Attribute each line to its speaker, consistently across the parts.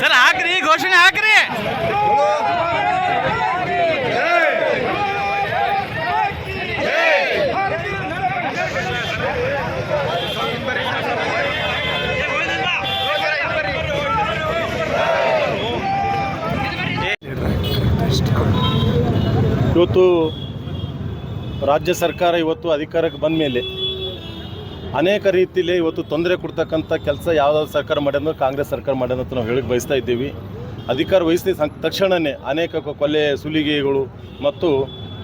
Speaker 1: Sir ಹಾಕ್ರಿ, ಘೋಷಣೆ ಹಾಕ್ರಿ.
Speaker 2: ಇವತ್ತು ರಾಜ್ಯ ಸರ್ಕಾರ ಇವತ್ತು ಅಧಿಕಾರಕ್ಕೆ ಬಂದ ಮೇಲೆ ಅನೇಕ ರೀತಿಯಲ್ಲಿ ಇವತ್ತು ತೊಂದರೆ ಕೊಡ್ತಕ್ಕಂಥ ಕೆಲಸ ಯಾವುದಾದ್ರು ಸರ್ಕಾರ ಮಾಡ್ಯಂದ್ರೆ ಕಾಂಗ್ರೆಸ್ ಸರ್ಕಾರ ಮಾಡ್ಯಂತ ನಾವು ಹೇಳಕ್ಕೆ ಬಯಸ್ತಾ ಇದ್ದೀವಿ. ಅಧಿಕಾರ ವಹಿಸಿದ ತಕ್ಷಣವೇ ಅನೇಕ ಕೊಲೆ ಸುಲಿಗೆಗಳು ಮತ್ತು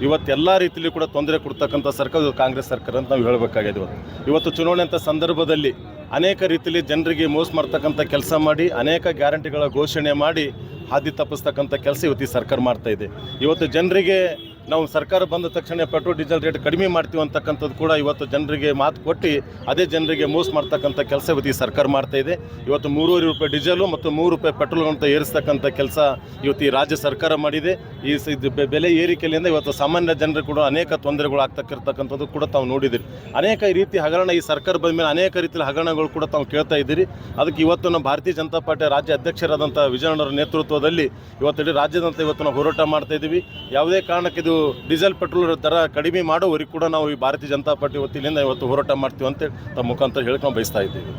Speaker 2: ಇವತ್ತೆಲ್ಲ ರೀತಿಯಲ್ಲಿ ಕೂಡ ತೊಂದರೆ ಕೊಡ್ತಕ್ಕಂಥ ಸರ್ಕಾರ ಕಾಂಗ್ರೆಸ್ ಸರ್ಕಾರ ಅಂತ ನಾವು ಹೇಳಬೇಕಾಗಿದೆ. ಇವತ್ತು ಚುನಾವಣೆ ಅಂತ ಸಂದರ್ಭದಲ್ಲಿ ಅನೇಕ ರೀತಿಯಲ್ಲಿ ಜನರಿಗೆ ಮೋಸ ಮಾಡ್ತಕ್ಕಂಥ ಕೆಲಸ ಮಾಡಿ ಅನೇಕ ಗ್ಯಾರಂಟಿಗಳ ಘೋಷಣೆ ಮಾಡಿ ಹಾದಿ ತಪ್ಪಿಸ್ತಕ್ಕಂಥ ಕೆಲಸ ಇವತ್ತು ಈ ಸರ್ಕಾರ ಮಾಡ್ತಾಯಿದೆ. ಇವತ್ತು ಜನರಿಗೆ ನಾವು ಸರ್ಕಾರ ಬಂದ ತಕ್ಷಣ ಪೆಟ್ರೋಲ್ ಡೀಸೆಲ್ ರೇಟ್ ಕಡಿಮೆ ಮಾಡ್ತೀವಿ ಅಂತಕ್ಕಂಥದ್ದು ಕೂಡ ಇವತ್ತು ಜನರಿಗೆ ಮಾತು ಕೊಟ್ಟು ಅದೇ ಜನರಿಗೆ ಮೋಸ ಮಾಡ್ತಕ್ಕಂಥ ಕೆಲಸ ಇವತ್ತು ಈ ಸರ್ಕಾರ ಮಾಡ್ತಾಯಿದೆ. ಇವತ್ತು 3.5 ರೂಪಾಯಿ ಡೀಸೆಲು ಮತ್ತು 3 ರೂಪಾಯಿ ಪೆಟ್ರೋಲ್ ಅಂತ ಏರಿಸ್ತಕ್ಕಂಥ ಕೆಲಸ ಇವತ್ತು ಈ ರಾಜ್ಯ ಸರ್ಕಾರ ಮಾಡಿದೆ. ಈ ಬೆಲೆ ಏರಿಕೆಯಿಂದ ಇವತ್ತು ಸಾಮಾನ್ಯ ಜನರಿಗೆ ಕೂಡ ಅನೇಕ ತೊಂದರೆಗಳು ಆಗ್ತಕ್ಕಿರ್ತಕ್ಕಂಥದ್ದು ಕೂಡ ತಾವು ನೋಡಿದಿರಿ. ಅನೇಕ ರೀತಿ ಹಗರಣ ಈ ಸರ್ಕಾರ ಬಂದ ಮೇಲೆ ಅನೇಕ ರೀತಿಯ ಹಗರಣಗಳು ಕೂಡ ತಾವು ಕೇಳ್ತಾ ಇದ್ದೀರಿ. ಅದಕ್ಕೆ ಇವತ್ತು ನಮ್ಮ ಭಾರತೀಯ ಜನತಾ ಪಾರ್ಟಿ ರಾಜ್ಯ ಅಧ್ಯಕ್ಷರಾದಂಥ ವಿಜಯಣ್ಣವರ ನೇತೃತ್ವದಲ್ಲಿ ಇವತ್ತು ಇಡೀ ರಾಜ್ಯದಂತ ಇವತ್ತು ನಾವು ಹೋರಾಟ ಮಾಡ್ತಾ ಇದ್ದೀವಿ. ಯಾವುದೇ ಕಾರಣಕ್ಕೆ ಇದು ಡೀಸೆಲ್ ಪೆಟ್ರೋಲ್ ದರ ಕಡಿಮೆ ಮಾಡೋವರೆಗೂ ಕೂಡ ನಾವು ಈ ಭಾರತೀಯ ಜನತಾ ಪಾರ್ಟಿ ವತಿಯಿಂದ ಇವತ್ತು ಹೋರಾಟ ಮಾಡ್ತೀವಿ ಅಂತ ತಮ್ಮ ಮುಖಾಂತರ ಹೇಳಕ್ಕೆ ನಾವು ಬಯಸ್ತಾ ಇದ್ದೀವಿ.